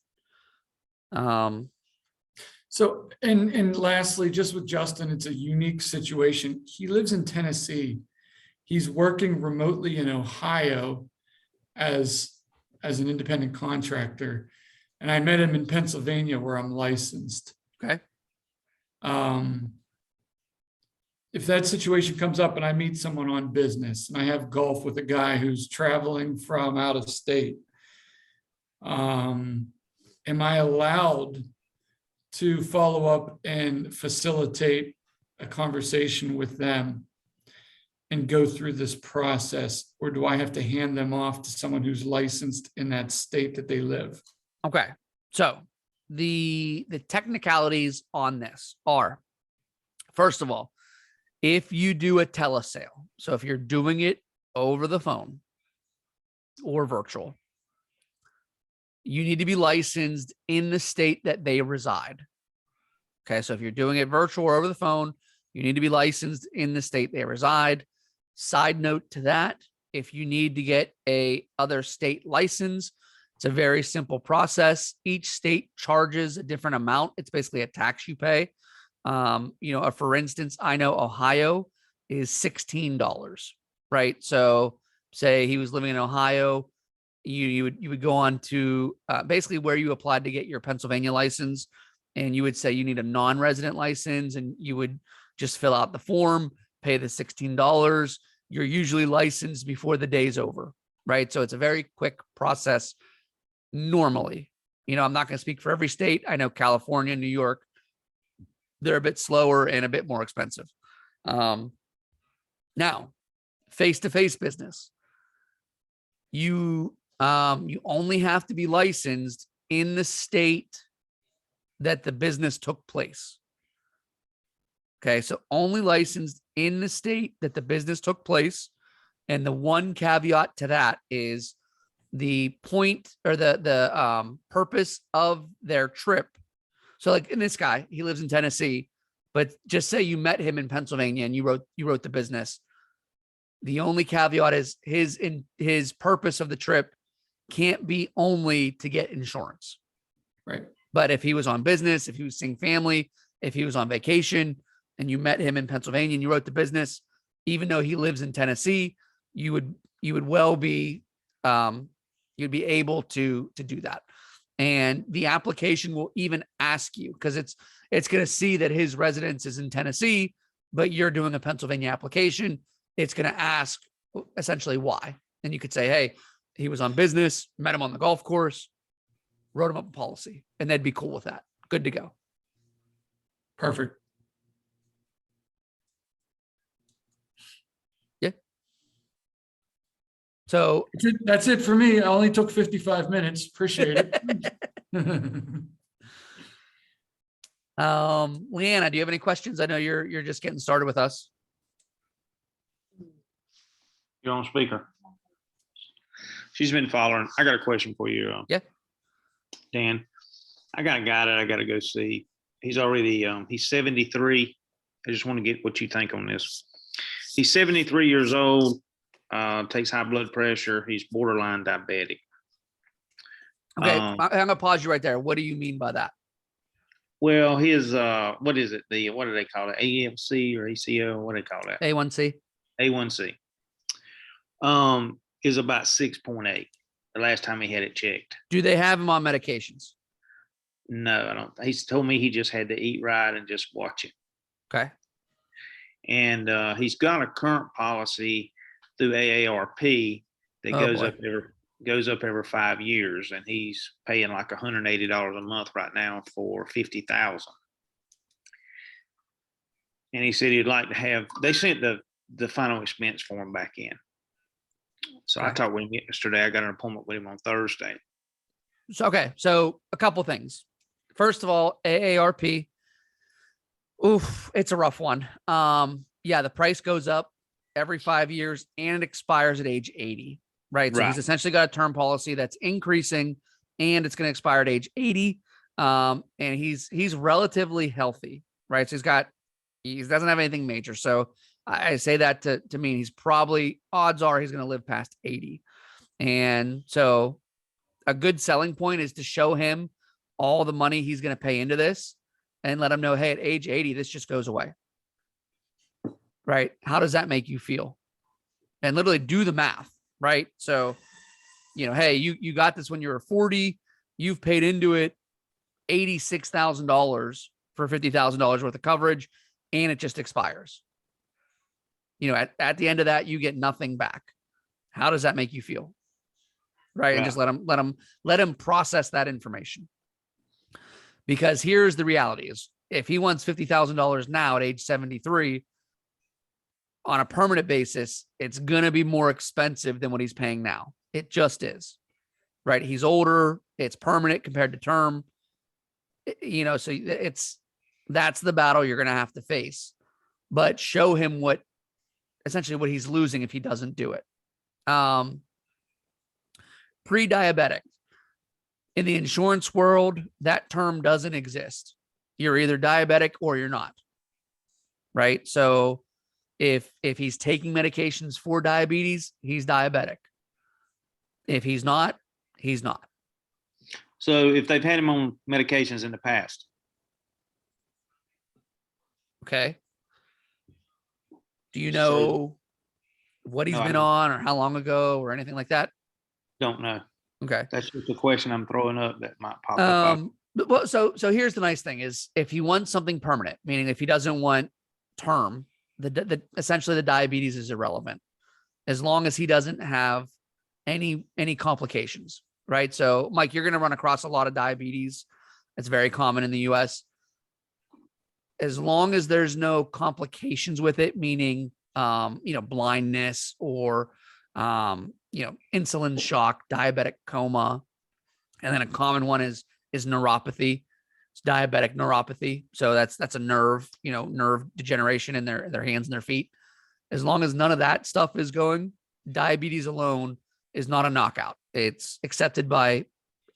So, and lastly, just with Justin, it's a unique situation. He lives in Tennessee. He's working remotely in Ohio as an independent contractor. And I met him in Pennsylvania where I'm licensed. Okay. If that situation comes up and I meet someone on business and I have golf with a guy who's traveling from out of state, am I allowed to follow up and facilitate a conversation with them and go through this process? Or do I have to hand them off to someone who's licensed in that state that they live? Okay. So the technicalities on this are, first of all, if you do a telesale, so if you're doing it over the phone or virtual, you need to be licensed in the state that they reside. Okay. So if you're doing it virtual or over the phone, you need to be licensed in the state they reside. Side note to that, if you need to get a other state license, it's a very simple process. Each state charges a different amount. It's basically a tax you pay. You know, for instance, I know Ohio is $16, right? So say he was living in Ohio, you would go on to basically where you applied to get your Pennsylvania license, and you would say you need a non-resident license, and you would just fill out the form, pay the $16. You're usually licensed before the day's over, right? So it's a very quick process normally. You know, I'm not going to speak for every state. I know California, New York, they're a bit slower and a bit more expensive. Now, face-to-face business, you only have to be licensed in the state that the business took place. Okay, so only licensed in the state that the business took place. And the one caveat to that is the point or the purpose of their trip. So like in this guy, he lives in Tennessee, but just say you met him in Pennsylvania and you wrote the business. The only caveat is his purpose of the trip can't be only to get insurance. Right. But if he was on business, if he was seeing family, if he was on vacation and you met him in Pennsylvania and you wrote the business, even though he lives in Tennessee, you would well be, you'd be able to do that. And the application will even ask you, because it's going to see that his residence is in Tennessee, but you're doing a Pennsylvania application. It's going to ask essentially why. And you could say, hey, he was on business, met him on the golf course, wrote him up a policy, and they'd be cool with that. Good to go. Perfect. Yeah. So That's it for me. I only took 55 minutes. Appreciate it. Leanna, do you have any questions? I know you're just getting started with us. You're on speaker. She's been following. I got a question for you. Yeah. Dan, I got a guy that I got to go see. He's already, he's 73. I just want to get what you think on this. He's 73 years old, takes high blood pressure. He's borderline diabetic. Okay, I'm gonna pause you right there. What do you mean by that? Well, his, what is it? What do they call it? AMC or ACO? What do they call that? A1C. A1C. Is about 6.8 the last time he had it checked. Do they have him on medications? No, I don't. He's told me he just had to eat right and just watch it. Okay. And he's got a current policy through AARP that goes up every 5 years, and he's paying like $180 a month right now for 50,000. And he said he'd like to have. They sent the final expense form back in. So I talked with him yesterday. I got an appointment with him on Thursday. So a couple things. First of all, AARP. Oof, it's a rough one. Yeah, the price goes up every 5 years and it expires at age 80. Right. So he's essentially got a term policy that's increasing and it's going to expire at age 80. And he's relatively healthy. Right. So he doesn't have anything major. So I say that to mean he's probably, odds are he's going to live past 80. And so a good selling point is to show him all the money he's going to pay into this and let him know, hey, at age 80, this just goes away. Right. How does that make you feel? And literally do the math. Right. So, hey, you got this when you were 40, you've paid into it $86,000 for $50,000 worth of coverage, and it just expires. At the end of that, you get nothing back. How does that make you feel? Right. And just let him process that information. Because here's the reality is if he wants $50,000 now at age 73 on a permanent basis, it's going to be more expensive than what he's paying now. It just is. Right. He's older. It's permanent compared to term. So that's the battle you're going to have to face, but show him essentially what he's losing if he doesn't do it. Pre-diabetic. In the insurance world, that term doesn't exist. You're either diabetic or you're not. Right. So if he's taking medications for diabetes, he's diabetic. If he's not, he's not. So if they've had him on medications in the past. Okay. Do you know what he's been on or how long ago or anything like that? Don't know. Okay. That's just a question I'm throwing up that might pop up. Well, so here's the nice thing is if he wants something permanent, meaning if he doesn't want term, essentially the diabetes is irrelevant as long as he doesn't have any complications. Right. So Mike, you're going to run across a lot of diabetes. It's very common in the US. As long as there's no complications with it, meaning, blindness or, insulin shock, diabetic coma. And then a common one is neuropathy. It's diabetic neuropathy. So that's a nerve degeneration in their hands and their feet. As long as none of that stuff is going, diabetes alone is not a knockout. It's accepted by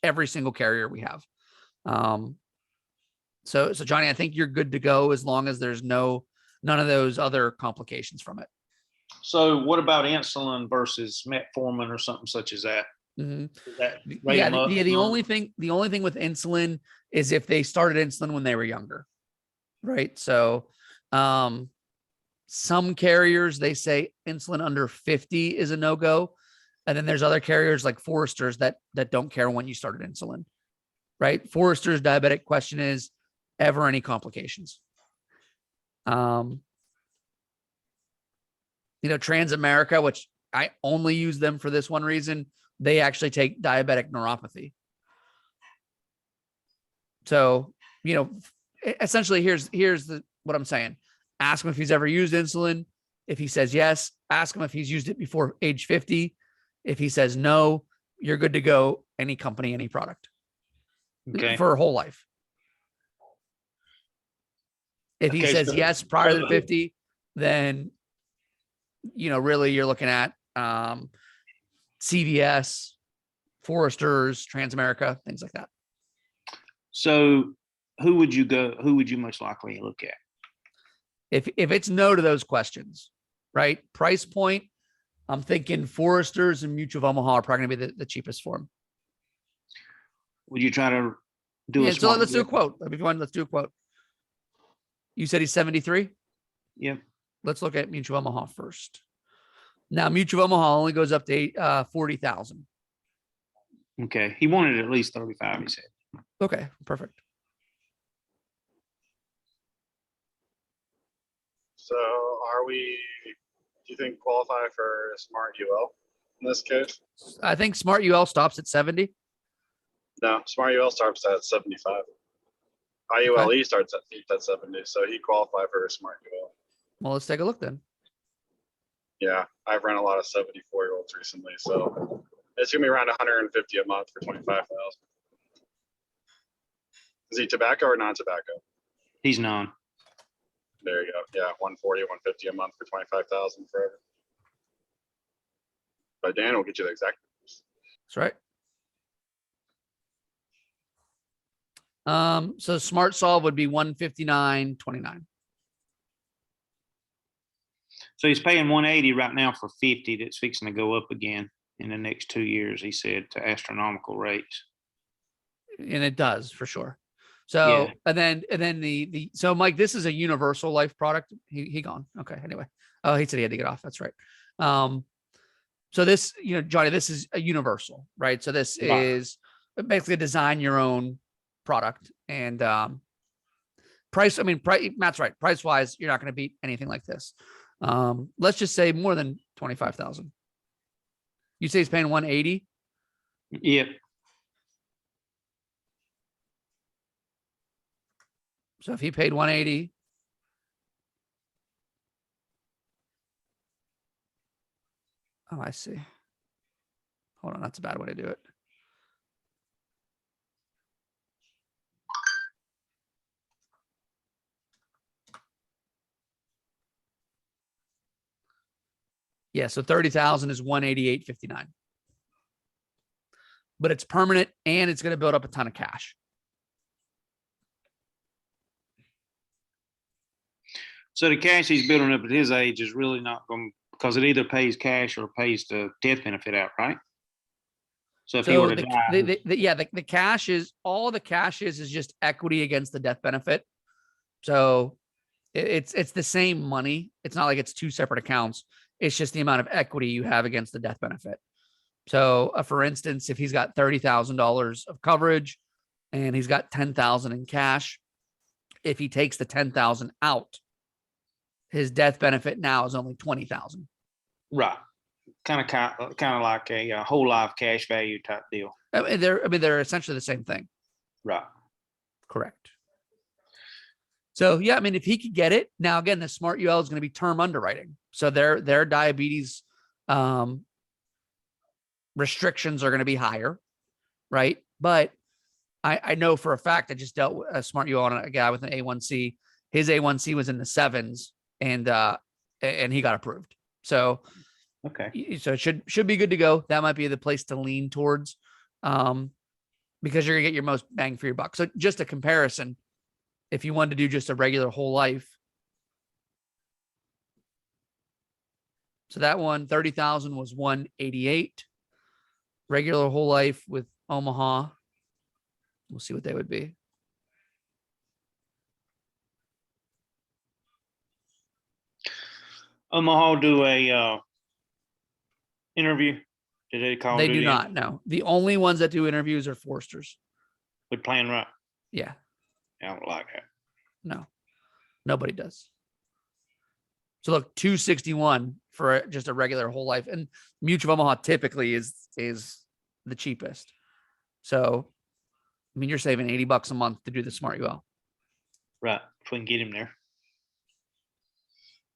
every single carrier we have. So Johnny, I think you're good to go as long as there's none of those other complications from it. So what about insulin versus metformin or something such as that? Mm-hmm. The only thing with insulin is if they started insulin when they were younger, right? So, some carriers, they say insulin under 50 is a no-go. And then there's other carriers like Forrester's that don't care when you started insulin, right? Forrester's diabetic question is ever any complications. Transamerica, which I only use them for this one reason, they actually take diabetic neuropathy. So, essentially here's what I'm saying. Ask him if he's ever used insulin. If he says yes, ask him if he's used it before age 50. If he says no, you're good to go. Any company, any product. Okay. for whole life. If he Okay, says so- yes prior to the 50, then, really you're looking at CVS, Foresters, Transamerica, things like that. So who would you most likely look at? If it's no to those questions, right? Price point, I'm thinking Foresters and Mutual of Omaha are probably going to be the cheapest for him. Would you try to do Yeah, a so smart let's do a deal? quote. If you want, let's do a quote. You said he's 73. Yep. Let's look at Mutual of Omaha first. Now, Mutual of Omaha only goes up to 40,000. Okay. He wanted at least 35, he said. Okay, perfect. So do you think qualify for Smart UL in this case? I think Smart UL stops at 70. No, Smart UL starts at 75. IULE starts at 70, so he qualified for Smart UL. Well, let's take a look then. Yeah, I've run a lot of 74-year-olds recently, so it's gonna be around 150 a month for 25,000. Is he tobacco or non-tobacco? He's none. There you go. Yeah, 140, 150 a month for 25,000 forever. But Dan will get you the exact. That's right. So Smart Solve would be 159.29. So he's paying 180 right now for 50. That's fixing to go up again in the next 2 years, he said, to astronomical rates. And it does for sure. So, Yeah. and then so Mike, this is a universal life product. He gone. Okay. Anyway. Oh, he said he had to get off. That's right. So this, Johnny, this is a universal, right? So this Right. is basically design your own product and, price. I mean, Matt's right. Price wise, you're not going to beat anything like this. Let's just say more than 25,000. You say he's paying 180. Yep. So if he paid 180, oh, I see. Hold on, that's a bad way to do it. Yeah, so 30,000 is 188.59. But it's permanent and it's going to build up a ton of cash. So the cash he's building up at his age is really not going, because it either pays cash or pays the death benefit out, right? So if he were to die, the cash is all the cash is just equity against the death benefit. So it's the same money. It's not like it's two separate accounts. It's just the amount of equity you have against the death benefit. So for instance, if he's got $30,000 of coverage and he's got 10,000 in cash, if he takes the 10,000 out, his death benefit now is only 20,000. right? Kind of like a whole life cash value type deal, They're essentially the same thing. right? Correct. So yeah, I mean, if he could get it now, again, the Smart UL is going to be term underwriting. So their diabetes restrictions are going to be higher, right? But I know for a fact, I just dealt with a Smart UL on a guy with an A1C. His A1C was in the 7s, and he got approved. So Okay. so it should be good to go. That might be the place to lean towards, because you're gonna get your most bang for your buck. So just a comparison, if you wanted to do just a regular whole life, so that one 30,000 was 188. Regular whole life with Omaha, we'll see what they would be. Omaha do a interview. Did they call? They do do the not. No, the only ones that do interviews are Foresters. with Plan Right? Yeah, I don't like that. no, nobody does. So look, 261 for just a regular whole life, and Mutual of Omaha typically is the cheapest. So, I mean, you're saving $80 a month to do the Smart UL. Right. If we can get him there.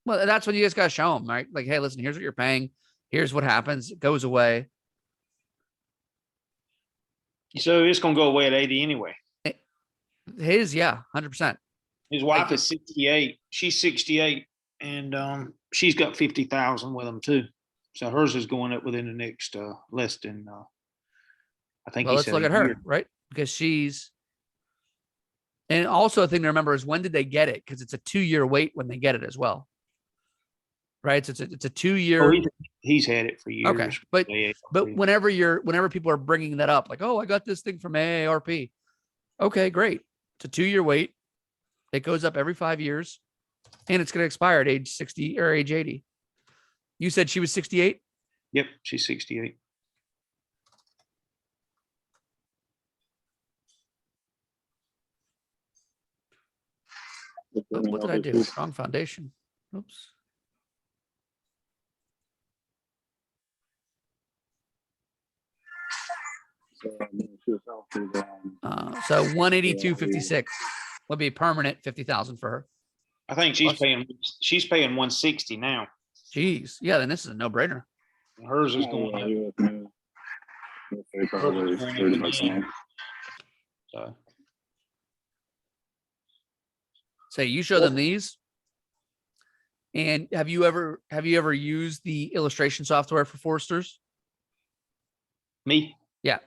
Well, that's what you guys got to show them, right? Like, hey, listen, here's what you're paying. Here's what happens. It goes away. So it's gonna go away at 80 anyway. His, yeah, 100%. His wife is 68. She's 68, and she's got 50,000 with him too. So hers is going up within the next less than I think Well, he let's said look a at her, year. right? Because she's, and also a thing to remember is when did they get it? Because it's a 2-year wait when they get it as well. Right. So it's a 2-year. Oh, he's had it for years. Okay. But AARP. whenever people are bringing that up, like, oh, I got this thing from AARP. Okay, great. It's a 2-year wait. It goes up every 5 years and it's going to expire at age 60 or age 80. You said she was 68? Yep, she's 68. Oh, what did I do? Wrong foundation. Oops. So 182.56 would be permanent 50,000 for her. I think she's paying 160 now. Jeez. Yeah, then this is a no-brainer. Hers is going up. So So you show them these. And have you ever used the illustration software for Foresters? me? Yeah.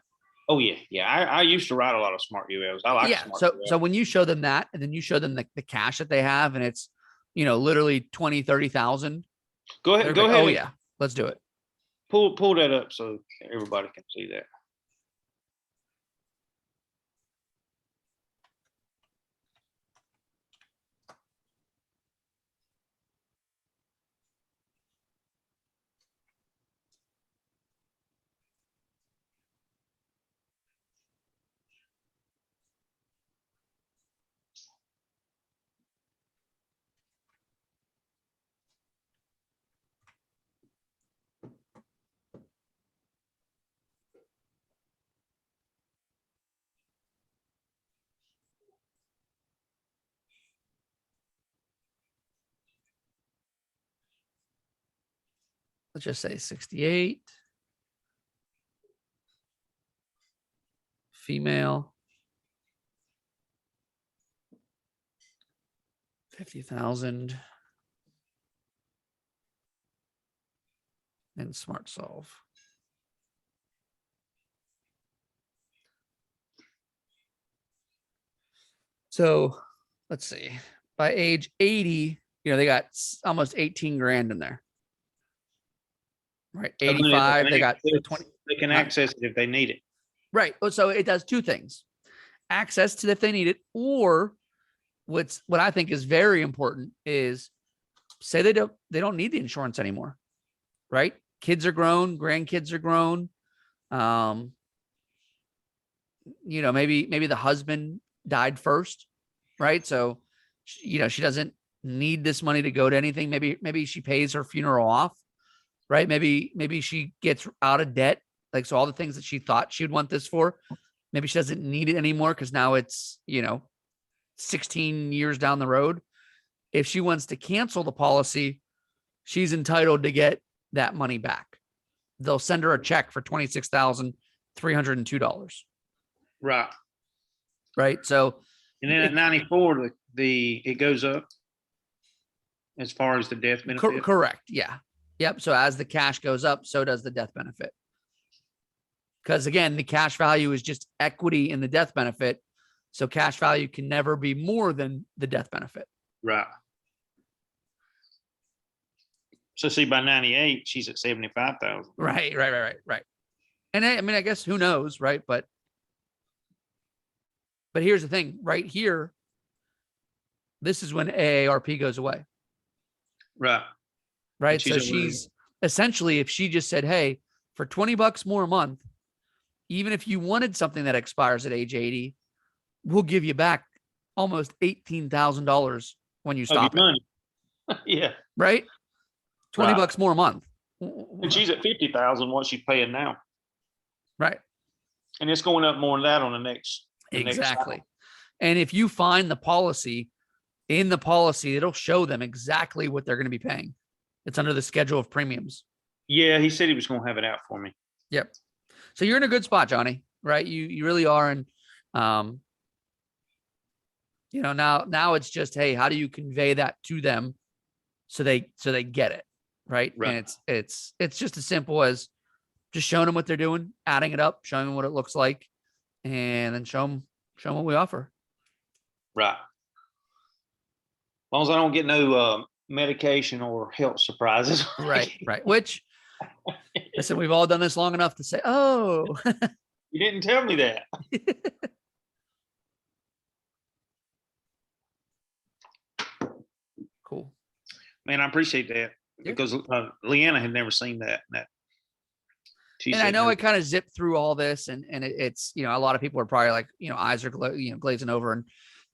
Oh yeah, yeah. I used to write a lot of smart ULs. I like Yeah. smart So ULs. so when you show them that, and then you show them the cash that they have, and it's, literally 20, 30,000. Go ahead. Go ahead. Oh and yeah, let's do it. Pull that up so everybody can see that. Let's just say 68. Female. 50,000. And smart solve. So let's see. By age 80, they got almost 18 grand in there. Right. 85, they got 20. They can Huh? access it if they need it. Right. So it does two things. Access to if they need it, or what I think is very important is say they don't need the insurance anymore. Right? Kids are grown, grandkids are grown. Maybe the husband died first, right? So she doesn't need this money to go to anything. Maybe she pays her funeral off, right? Maybe she gets out of debt. Like, so all the things that she thought she'd want this for, maybe she doesn't need it anymore because now it's, 16 years down the road. If she wants to cancel the policy, she's entitled to get that money back. They'll send her a check for $26,302. Right. Right. So, And then at 94, it goes up as far as the death benefit. Correct. Yeah. Yep. So as the cash goes up, so does the death benefit. Because again, the cash value is just equity in the death benefit. So cash value can never be more than the death benefit. Right. So see, by 98, she's at 75,000. Right. And I guess who knows, right? But here's the thing, right here, this is when AARP goes away. Right. Right. She's So already- she's essentially, if she just said, hey, for $20 more a month, even if you wanted something that expires at age 80, we'll give you back almost $18,000 when you Of your stop it. money. Yeah. Right? $20 Right. more a month. And she's at 50,000, what she's paying now. Right. And it's going up more than that on the next Exactly. cycle. And if you find the policy, in the policy, it'll show them exactly what they're going to be paying. It's under the schedule of premiums. Yeah, he said he was going to have it out for me. Yep. So you're in a good spot, Johnny. right? You really are. And, now it's just, hey, how do you convey that to them so they get it, right? Right. And it's just as simple as just showing them what they're doing, adding it up, showing them what it looks like, and then show them what we offer. Right. As long as I don't get no medication or health surprises. Right. Which, listen, we've all done this long enough to say, oh, You didn't tell me that. cool. Man, I appreciate that because Leanna had never seen that. She And said I know her- I kind of zipped through all this, and it's a lot of people are probably like, eyes are glazing over,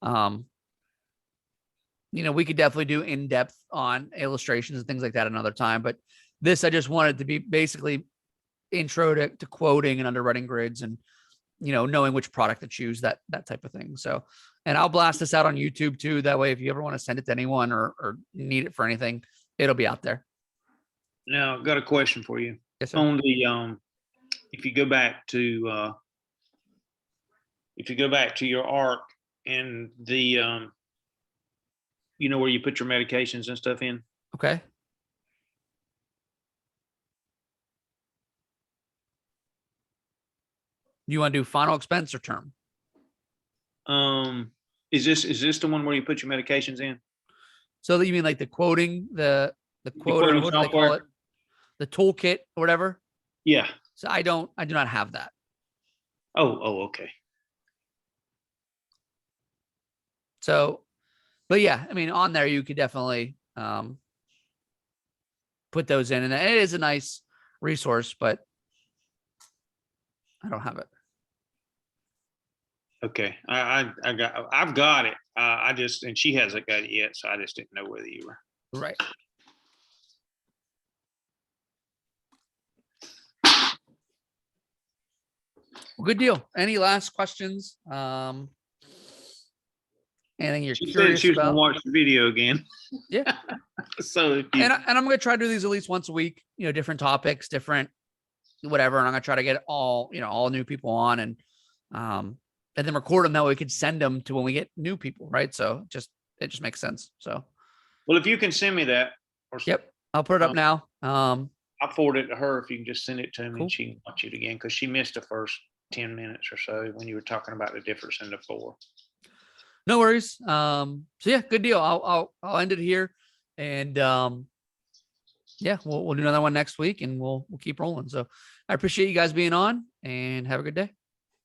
and we could definitely do in depth on illustrations and things like that another time. But this, I just wanted to be basically intro to quoting and underwriting grids, and knowing which product to choose, that type of thing. So, and I'll blast this out on YouTube too. That way, if you ever want to send it to anyone or need it for anything, it'll be out there. Now, I've got a question for you. Yes, sir. On the if you go back to your Aarp and the where you put your medications and stuff in. Okay. You want to do final expense or term? Is this the one where you put your medications in? So you mean like the quoting, the quote, or quoting what do they call software? it? The toolkit or whatever. Yeah. So I do not have that. Oh, okay. So, but yeah, I mean, on there, you could definitely put those in, and it is a nice resource, but I don't have it. Okay. I've got it. And she hasn't got it yet, so I just didn't know whether you were. Right. Well, good deal. Any last questions? Anything you're She said curious she was gonna about? watch the video again. Yeah. So if you, And I'm going to try to do these at least once a week, different topics, different whatever. And I'm going to try to get all new people on, and then record them. That way we could send them to when we get new people. Right. So it just makes sense. So, well, if you can send me that, or yep. I'll put it up now. I'll forward it to her if you can just send it to me Cool. and she can watch it again, because she missed the first 10 minutes or so when you were talking about the difference in the four. No worries. So yeah, good deal. I'll end it here, and yeah, we'll do another one next week, and we'll keep rolling. So I appreciate you guys being on, and have a good day.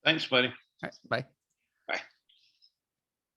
Thanks, buddy. All right, bye.